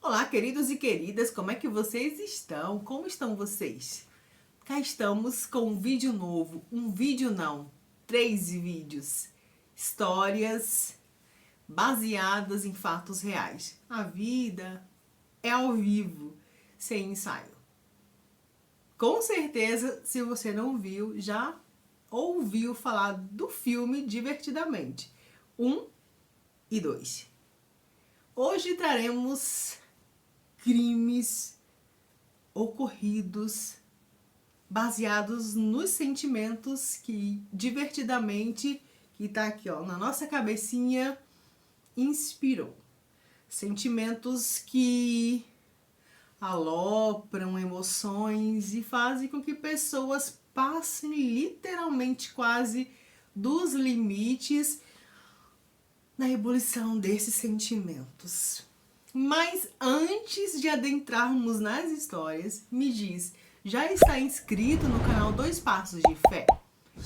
Olá, queridos e queridas, como é que vocês estão? Como estão vocês? Cá estamos com um vídeo novo, um vídeo não, 3 vídeos. Histórias baseadas em fatos reais. A vida é ao vivo, sem ensaio. Com certeza, se você não viu, já ouviu falar do filme Divertidamente 1 e 2. Hoje traremos crimes ocorridos baseados nos sentimentos que divertidamente, que tá aqui ó, na nossa cabecinha, inspirou. Sentimentos que alopram emoções e fazem com que pessoas passem literalmente quase dos limites na ebulição desses sentimentos. Mas antes de adentrarmos nas histórias, me diz, já está inscrito no canal Dois Passos de Fé?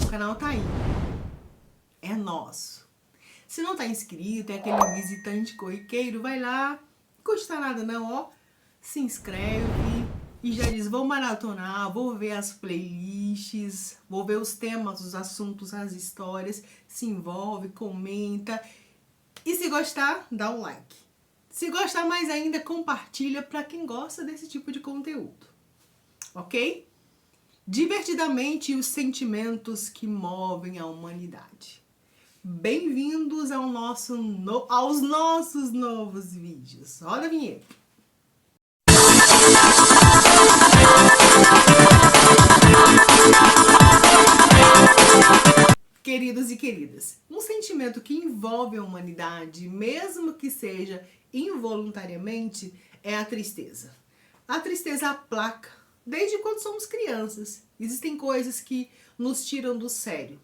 O canal tá aí, é nosso. Se não tá inscrito, é aquele visitante corriqueiro, vai lá, não custa nada não, ó. Se inscreve e já diz, vou maratonar, vou ver as playlists, vou ver os temas, os assuntos, as histórias, se envolve, comenta. E se gostar, dá um like. Se gostar mais ainda, compartilha para quem gosta desse tipo de conteúdo. Ok? Divertidamente, os sentimentos que movem a humanidade. Bem-vindos aos nossos novos vídeos. Roda a vinheta. Queridos e queridas, um sentimento que envolve a humanidade, mesmo que seja involuntariamente, é a tristeza. A tristeza aplaca desde quando somos crianças. Existem coisas que nos tiram do sério,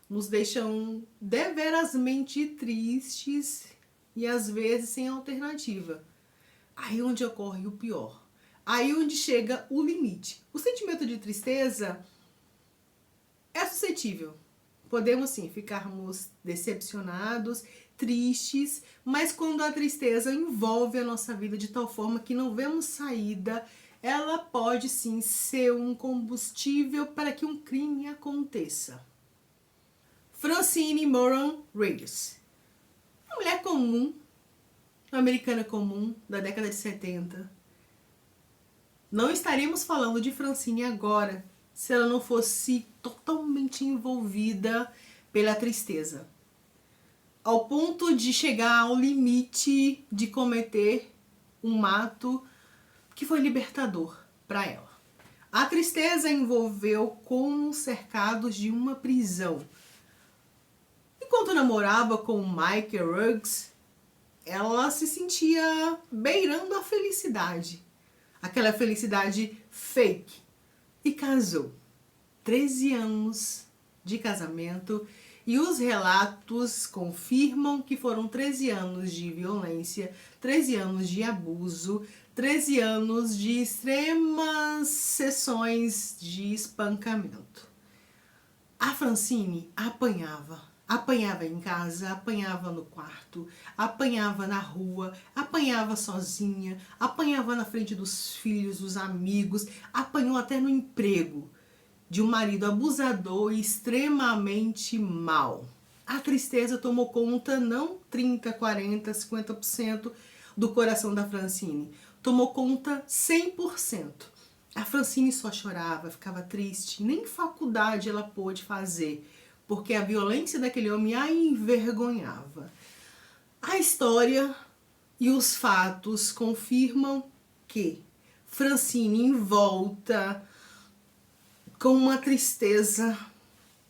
nos deixam deverasmente tristes e às vezes sem alternativa. Aí onde ocorre o pior. Aí onde chega o limite. O sentimento de tristeza é suscetível. Podemos sim ficarmos decepcionados, tristes, mas quando a tristeza envolve a nossa vida de tal forma que não vemos saída, ela pode sim ser um combustível para que um crime aconteça. Francine Moran Reyes, uma mulher comum, uma americana comum da década de 70. Não estaríamos falando de Francine agora se ela não fosse totalmente envolvida pela tristeza, ao ponto de chegar ao limite de cometer um ato que foi libertador para ela. A tristeza envolveu como cercados de uma prisão. Enquanto namorava com Michael Ruggs, ela se sentia beirando a felicidade, aquela felicidade fake. E casou. 13 anos de casamento e os relatos confirmam que foram 13 anos de violência, 13 anos de abuso, 13 anos de extremas sessões de espancamento. A Francine apanhava em casa, apanhava no quarto, apanhava na rua, apanhava sozinha, apanhava na frente dos filhos, dos amigos, apanhou até no emprego de um marido abusador e extremamente mau. A tristeza tomou conta não 30, 40, 50% do coração da Francine, tomou conta 100%. A Francine só chorava, ficava triste, nem faculdade ela pôde fazer, porque a violência daquele homem a envergonhava. A história e os fatos confirmam que Francine, envolta com uma tristeza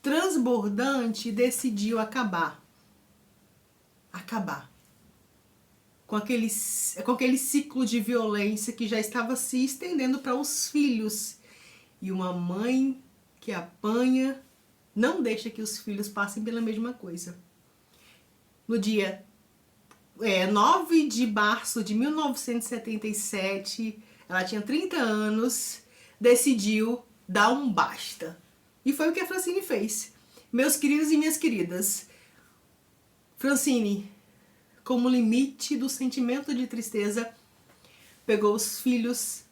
transbordante, decidiu acabar com aquele ciclo de violência que já estava se estendendo para os filhos. E uma mãe que apanha não deixa que os filhos passem pela mesma coisa. No dia 9 de março de 1977, ela tinha 30 anos, decidiu dar um basta. E foi o que a Francine fez. Meus queridos e minhas queridas, Francine, como limite do sentimento de tristeza, pegou os filhos,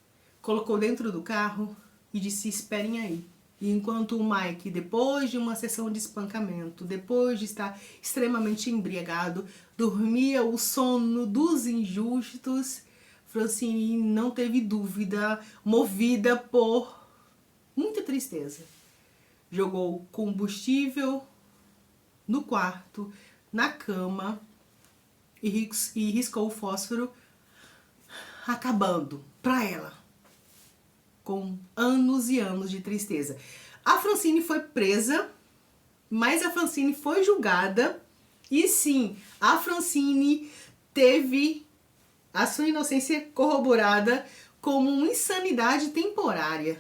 colocou dentro do carro e disse: esperem aí. E enquanto o Mike, depois de uma sessão de espancamento, depois de estar extremamente embriagado, dormia o sono dos injustos, Francine não teve dúvida, movida por muita tristeza, jogou combustível no quarto, na cama, e riscou o fósforo, acabando pra ela com anos e anos de tristeza. A Francine foi presa, mas a Francine foi julgada, e sim, a Francine teve a sua inocência corroborada como uma insanidade temporária.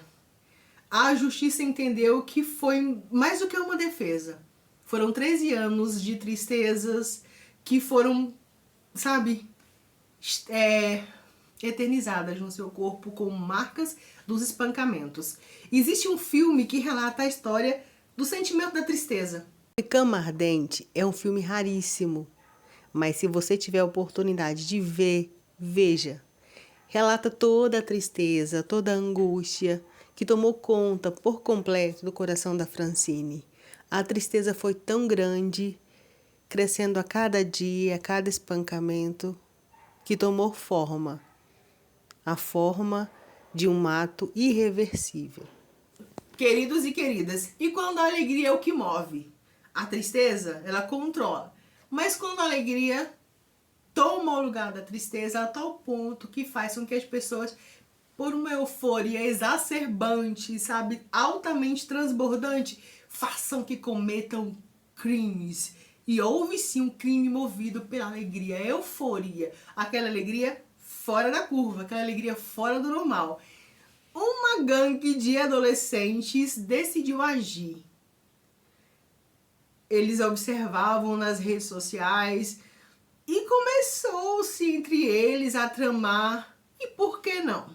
A justiça entendeu que foi mais do que uma defesa. Foram 13 anos de tristezas que foram, sabe, eternizadas no seu corpo com marcas dos espancamentos. Existe um filme que relata a história do sentimento da tristeza. Cama Ardente é um filme raríssimo, mas se você tiver a oportunidade de ver, veja. Relata toda a tristeza, toda a angústia que tomou conta por completo do coração da Francine. A tristeza foi tão grande, crescendo a cada dia, a cada espancamento, que tomou forma. A forma de um ato irreversível. Queridos e queridas, e quando a alegria é o que move? A tristeza, ela controla. Mas quando a alegria toma o lugar da tristeza a tal ponto que faz com que as pessoas, por uma euforia exacerbante, sabe, altamente transbordante, façam que cometam crimes. E houve sim um crime movido pela alegria, euforia, aquela alegria fora da curva, aquela alegria fora do normal. Uma gangue de adolescentes decidiu agir. Eles observavam nas redes sociais e começou-se entre eles a tramar. E por que não?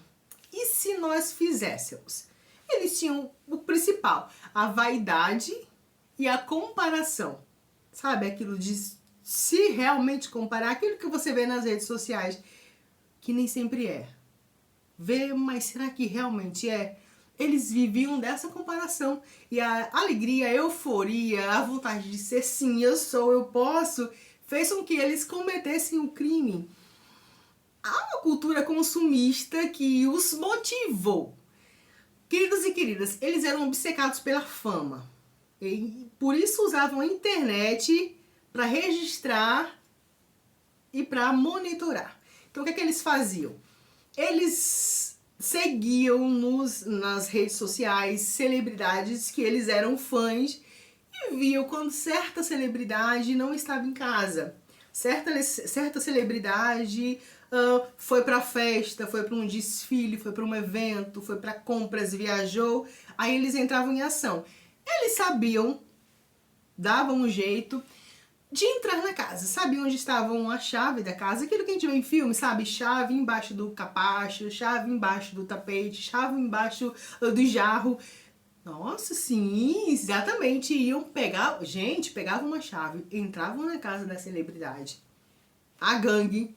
E se nós fizéssemos? Eles tinham o principal, a vaidade e a comparação. Sabe, aquilo de se realmente comparar, aquilo que você vê nas redes sociais, que nem sempre é. Vê, mas será que realmente é? Eles viviam dessa comparação. E a alegria, a euforia, a vontade de ser sim, eu sou, eu posso, fez com que eles cometessem o crime. Há uma cultura consumista que os motivou. Queridos e queridas, eles eram obcecados pela fama. E por isso usavam a internet para registrar e para monitorar. Então o que é que eles faziam? Eles seguiam nas redes sociais celebridades que eles eram fãs e viam quando certa celebridade não estava em casa. Certa celebridade foi para festa, foi para um desfile, foi para um evento, foi para compras, viajou. Aí eles entravam em ação. Eles sabiam, davam um jeito de entrar na casa. Sabe onde estavam a chave da casa? Aquilo que a gente vê em filme, sabe? Chave embaixo do capacho, chave embaixo do tapete, chave embaixo do jarro. Nossa, sim, exatamente. Iam pegar, gente, pegavam uma chave, entravam na casa da celebridade, a gangue,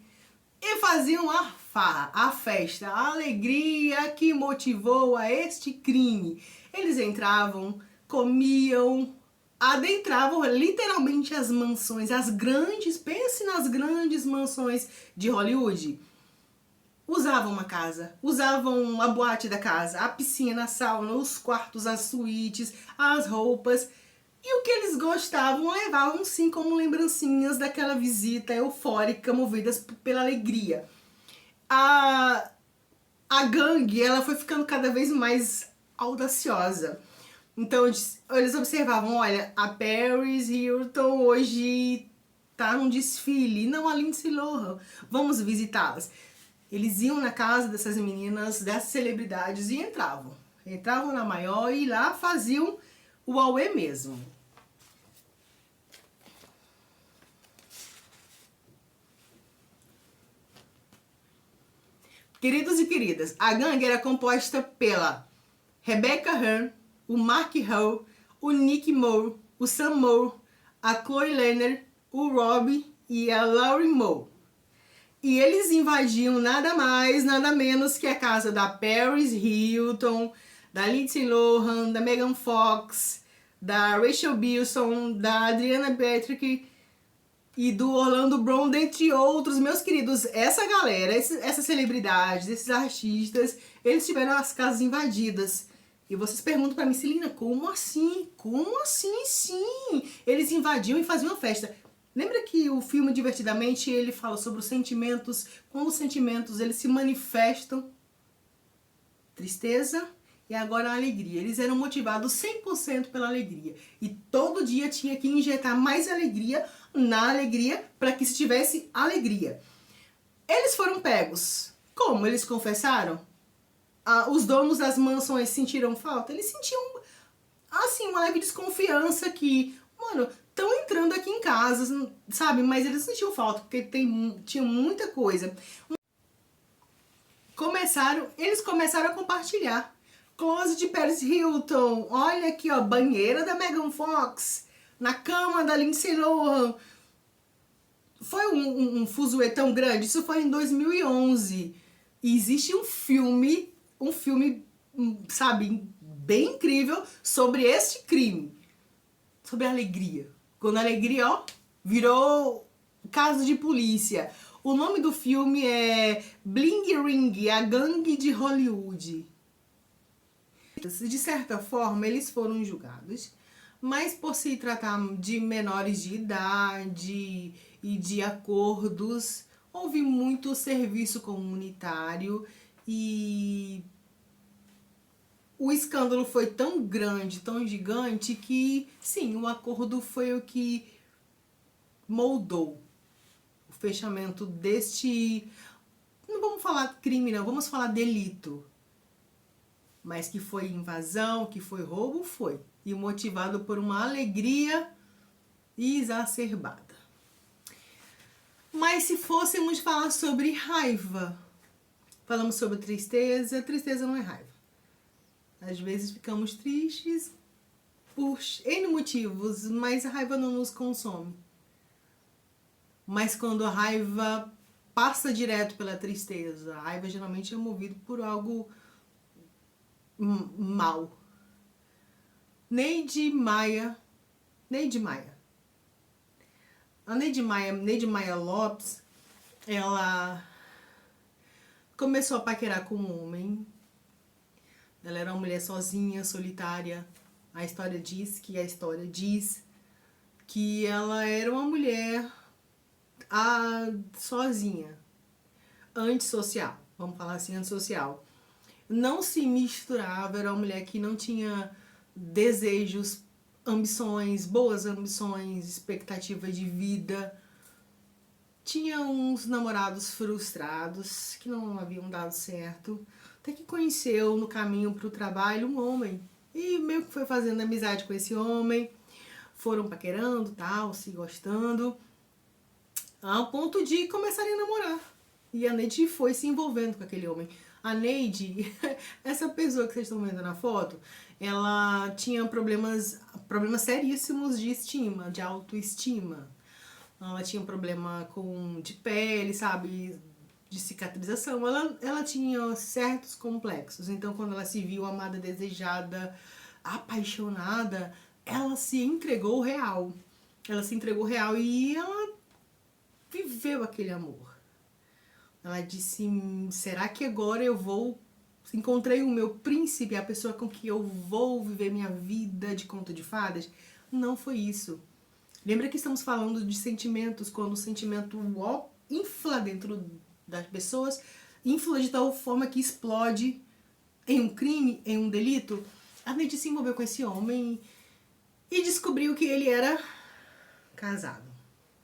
e faziam a farra, a festa, a alegria que motivou a este crime. Eles entravam, comiam, adentravam literalmente as mansões, as grandes, pense nas grandes mansões de Hollywood. Usavam uma casa, usavam a boate da casa, a piscina, a sauna, os quartos, as suítes, as roupas. E o que eles gostavam, levavam sim como lembrancinhas daquela visita eufórica, movidas pela alegria. A gangue, ela foi ficando cada vez mais audaciosa. Então eles observavam, olha, a Paris Hilton hoje tá num desfile, não a Lindsay Lohan, vamos visitá-las. Eles iam na casa dessas meninas, dessas celebridades e entravam. Entravam na maior e lá faziam o auê mesmo. Queridos e queridas, a gangue era composta pela Rebecca Hearn, o Mark Hall, o Nick Moore, o Sam Moore, a Chloe Lenner, o Robbie e a Laurie Moore. E eles invadiam nada mais, nada menos que a casa da Paris Hilton, da Lindsay Lohan, da Megan Fox, da Rachel Bilson, da Adriana Patrick e do Orlando Bloom, dentre outros. Meus queridos, essa galera, essas celebridades, esses artistas, eles tiveram as casas invadidas. E vocês perguntam pra mim, Celina, como assim? Como assim, sim? Eles invadiam e faziam festa. Lembra que o filme Divertidamente, ele fala sobre os sentimentos, como os sentimentos eles se manifestam? Tristeza e agora a alegria. Eles eram motivados 100% pela alegria. E todo dia tinha que injetar mais alegria na alegria para que se tivesse alegria. Eles foram pegos. Como? Eles confessaram? Os donos das mansões sentiram falta? Eles sentiam, assim, uma leve desconfiança que, mano, estão entrando aqui em casa, sabe? Mas eles sentiam falta, porque tinha muita coisa. Eles começaram a compartilhar. Closet de Paris Hilton, olha aqui, ó, banheira da Megan Fox, na cama da Lindsay Lohan. Foi um fuzuê tão grande, isso foi em 2011. E existe um filme, sabe, bem incrível sobre este crime. Sobre a alegria. Quando a alegria, ó, virou caso de polícia. O nome do filme é Bling Ring, a gangue de Hollywood. De certa forma, eles foram julgados, mas por se tratar de menores de idade e de acordos, houve muito serviço comunitário e o escândalo foi tão grande, tão gigante, que sim, o acordo foi o que moldou o fechamento deste, não vamos falar crime não, vamos falar delito, mas que foi invasão, que foi roubo, foi, e motivado por uma alegria exacerbada. Mas se fôssemos falar sobre raiva, falamos sobre tristeza, tristeza não é raiva. Às vezes ficamos tristes por N motivos, mas a raiva não nos consome. Mas quando a raiva passa direto pela tristeza, a raiva geralmente é movida por algo mal. Neide Maia. A Neide Maia Lopes, ela começou a paquerar com um homem. Ela era uma mulher sozinha, solitária. A história diz que ela era uma mulher sozinha, antissocial, vamos falar assim, antissocial. Não se misturava, era uma mulher que não tinha desejos, ambições, boas ambições, expectativa de vida. Tinha uns namorados frustrados que não haviam dado certo. Até que conheceu no caminho para o trabalho um homem. E meio que foi fazendo amizade com esse homem. Foram paquerando, tal, se gostando. Ao ponto de começarem a namorar. E a Neide foi se envolvendo com aquele homem. A Neide, essa pessoa que vocês estão vendo na foto, ela tinha problemas seríssimos de estima, de autoestima. Ela tinha problema de pele, sabe, de cicatrização. Ela tinha certos complexos. Então, quando ela se viu amada, desejada, apaixonada, ela se entregou real. Ela se entregou real e ela viveu aquele amor. Ela disse, será que agora encontrei o meu príncipe, a pessoa com que eu vou viver minha vida de conto de fadas? Não foi isso. Lembra que estamos falando de sentimentos, quando o sentimento infla dentro das pessoas, infla de tal forma que explode em um crime, em um delito. A Neide se envolveu com esse homem e descobriu que ele era casado.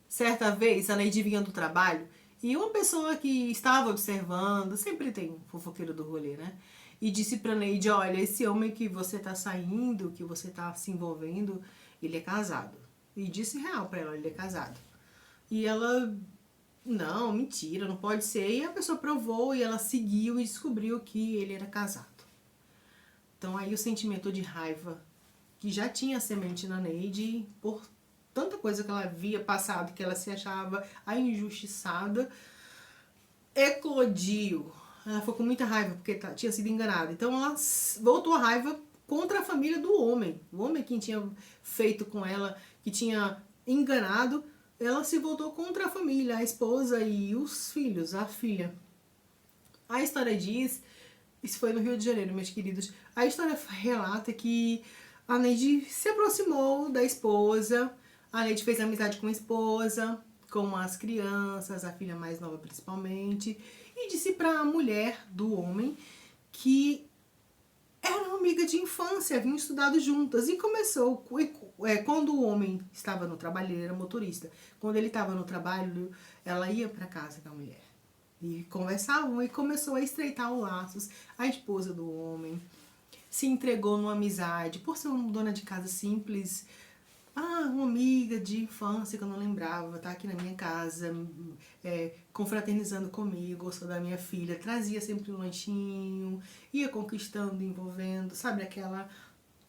Certa vez, a Neide vinha do trabalho e uma pessoa que estava observando, sempre tem um fofoqueiro do rolê, né? E disse pra Neide, olha, esse homem que você tá saindo, que você tá se envolvendo, ele é casado. E disse real pra ela, ele é casado. E ela, não, mentira, não pode ser. E a pessoa provou e ela seguiu e descobriu que ele era casado. Então aí o sentimento de raiva, que já tinha semente na Neide, por tanta coisa que ela havia passado, que ela se achava a injustiçada, eclodiu. Ela ficou com muita raiva porque tinha sido enganada. Então ela voltou a raiva contra a família do homem. O homem que tinha feito com ela, que tinha enganado, ela se voltou contra a família, a esposa e os filhos, a filha. A história diz, isso foi no Rio de Janeiro, meus queridos, a história relata que a Neide se aproximou da esposa, a Neide fez amizade com a esposa, com as crianças, a filha mais nova principalmente, e disse para a mulher do homem que era uma amiga de infância, haviam estudado juntas. E começou, quando o homem estava no trabalho, ele era motorista, quando ele estava no trabalho, ela ia para casa da mulher. E conversavam e começou a estreitar os laços. A esposa do homem se entregou numa amizade, por ser uma dona de casa simples. Uma amiga de infância que eu não lembrava, tá aqui na minha casa, confraternizando comigo, gostou da minha filha, trazia sempre um lanchinho, ia conquistando, envolvendo, sabe aquela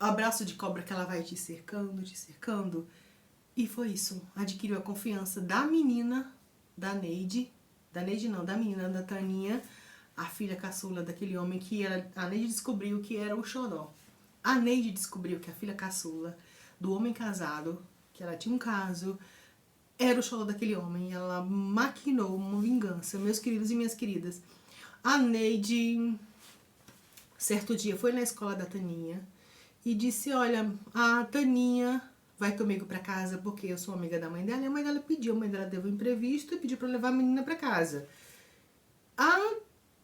abraço de cobra que ela vai te cercando, te cercando. E foi isso, adquiriu a confiança da menina, da menina, da Taninha, a filha caçula daquele homem que era, a Neide descobriu que era o xodó. A Neide descobriu que a filha caçula do homem casado, que ela tinha um caso, era o xodó daquele homem. E ela maquinou uma vingança, meus queridos e minhas queridas. A Neide, certo dia, foi na escola da Taninha e disse, olha, a Taninha vai comigo pra casa porque eu sou amiga da mãe dela. E a mãe dela pediu, a mãe dela deu um imprevisto e pediu pra levar a menina pra casa. A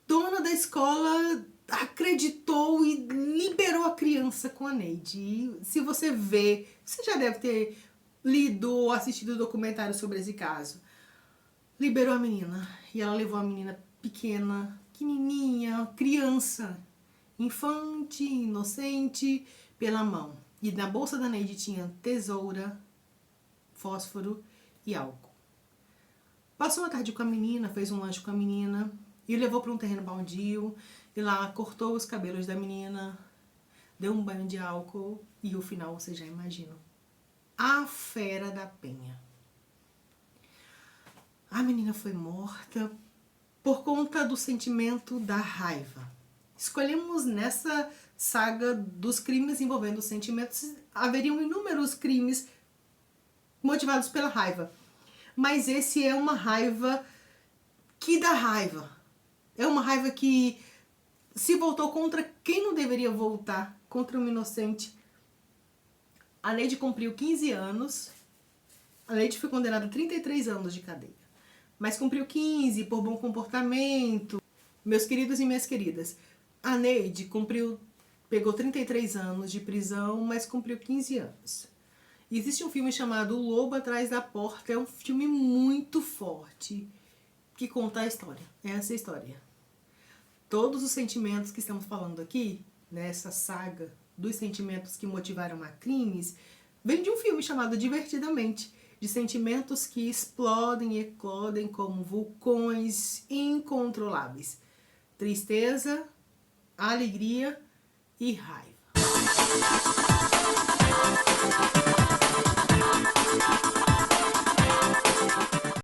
dona da escola acreditou e liberou a criança com a Neide. E se você vê, você já deve ter lido ou assistido um documentário sobre esse caso. Liberou a menina e ela levou a menina pequenininha, criança, infante, inocente, pela mão. E na bolsa da Neide tinha tesoura, fósforo e álcool. Passou uma tarde com a menina, fez um lanche com a menina e levou para um terreno baldio. E lá cortou os cabelos da menina, deu um banho de álcool e o final vocês já imaginam. A fera da penha. A menina foi morta por conta do sentimento da raiva. Escolhemos nessa saga dos crimes envolvendo sentimentos, haveriam inúmeros crimes motivados pela raiva. Mas esse é uma raiva que dá raiva. É uma raiva que se voltou contra quem não deveria voltar, contra um inocente. A Neide cumpriu 15 anos. A Neide foi condenada a 33 anos de cadeia. Mas cumpriu 15 por bom comportamento. Meus queridos e minhas queridas, a Neide pegou 33 anos de prisão, mas cumpriu 15 anos. E existe um filme chamado O Lobo Atrás da Porta. É um filme muito forte que conta a história. É essa história. Todos os sentimentos que estamos falando aqui, nessa saga dos sentimentos que motivaram a crimes, vem de um filme chamado Divertidamente, de sentimentos que explodem e eclodem como vulcões incontroláveis. Tristeza, alegria e raiva.